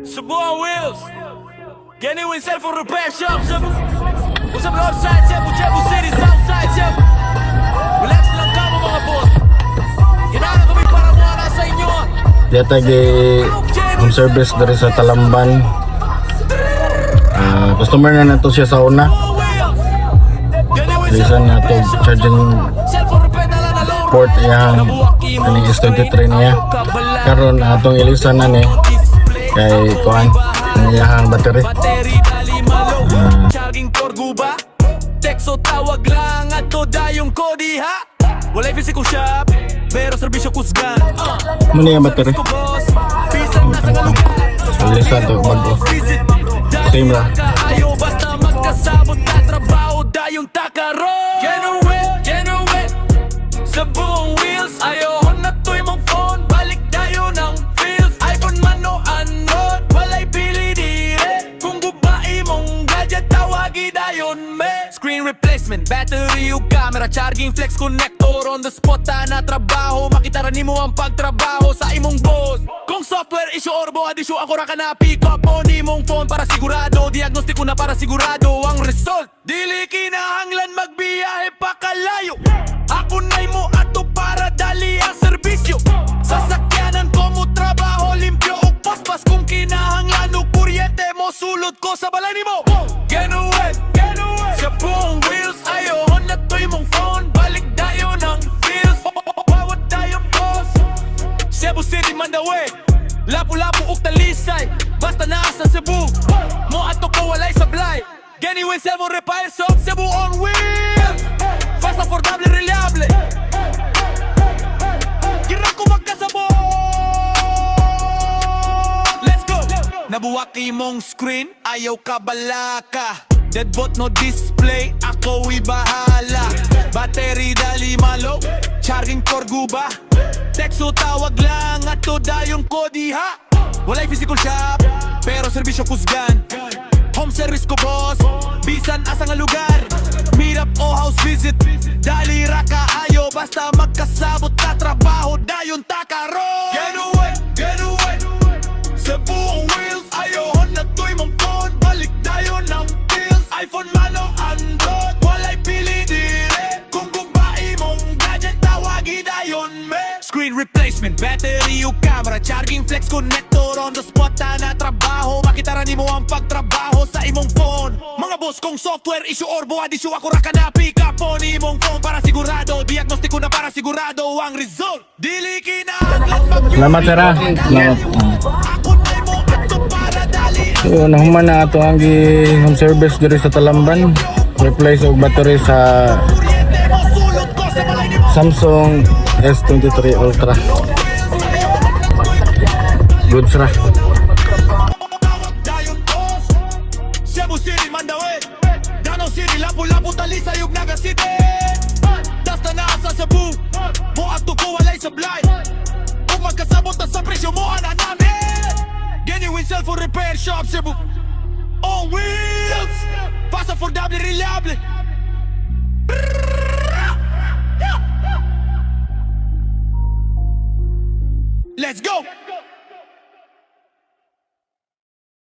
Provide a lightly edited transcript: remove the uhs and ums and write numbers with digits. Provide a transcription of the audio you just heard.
Subukan wheels. Genuine cellphone repair shop. Usap northside, Cebu City, southside, Cebu. Relax lang ka mga boss. Kailangan kami para mawala sa inyo. Yatagi home service dari sa Talamban. Customer na nato siya sa una. Reason na to charging port yang ini S23 niya. Karon atong ilisan na ni kay kuan ang battery. Charging port guba. Texto tawag lang ato dayong kodiha. Walay physical shop, pero serbisyo kusgan. Muna yung battery. Ilisan to bago. Same lang. Ayaw basta magkasabot na trabaho dayong takaro. Genuine sa buong wheels. Ayaw na to'y mong phone. Balik dayo ng feels. iPhone man o Android, walay pili dire. Kung gubae mong gadget, tawagi dayon me. Screen replacement, battery o camera, charging flex connector. On the spot na trabaho, makita rin mo ang pagtrabaho sa imong boss. Kung software issue or bo adisyo, ako ra ka na pick up mo ni mong phone para sigurado. Diagnostiko na para sigurado ang result. Dili kinahanglan magbiyahe pa kalayo. Ako na'y mo ato para dali ang serbisyo. Sasakyanan ko mo trabaho, limpyo o paspas. Kung kinahanglan o kuryente mo, sulod ko sa balay ni mo. Genuine sa buong wheels. Ayaw na to'y mong phone. Balik dayo ng feels. Bawat dayo boss. Cebu City, Mandaue, Lapu-Lapu, Uktalisay. Basta nasa Cebu, mo ato ko walay sablay. Genuine cellphone repair shop, Cebu on wheels. Fast, affordable, reliable. Girang ko magkasabot. Let's go. Nabuwak imong screen, ayaw ka balaka. Deadbot no display, ako bahala. Battery dali malo, charging cord guba. Texto tawag lang ato dayong kodiha. Walay physical shop, pero serbisyo kusgan. Home service ko boss, bisan asa nga lugar. Meet up o house visit, dali ra ka ayo. Basta magkasabot na trabaho dayon takaro. Genuine sa buong wheels. Ayaw na to'y mong phone. Balik dayon ng pills. iPhone man o Android, walay pili dire. Kung gubae mong gadget, tawagi dayon me. Screen replacement, battery o camera, charging flex connector. On the spot na trabaho, makita rin mo ang pagtrabaho sa imong phone. Mga boss, kung software issue or bo adisyo, ako ra ka na pick up mo ni imong phone para sigurado. Diagnostiko na para sigurado ang result. Dili kinahanglan mag- Salamat sir. Salamat. Ako na'y mo ato para dali. So nahuman na ato ang home service diri sa Talamban. Replace og battery sa Kuryente mo, sulod ko sa balay ni mo. Samsung S23 Ultra. Good sir. Dayon boss, Cebu City, Mandaue, Danau City, Lapu-Lapu, Talisay, ug Naga City. Basta nasa Cebu, mo ato ko walay sablay. Kung magkasabot na sa presyo mo, ana namin. Genuine cellphone repair shop, Cebu on wheels. Fast, affordable, reliable. Let's go.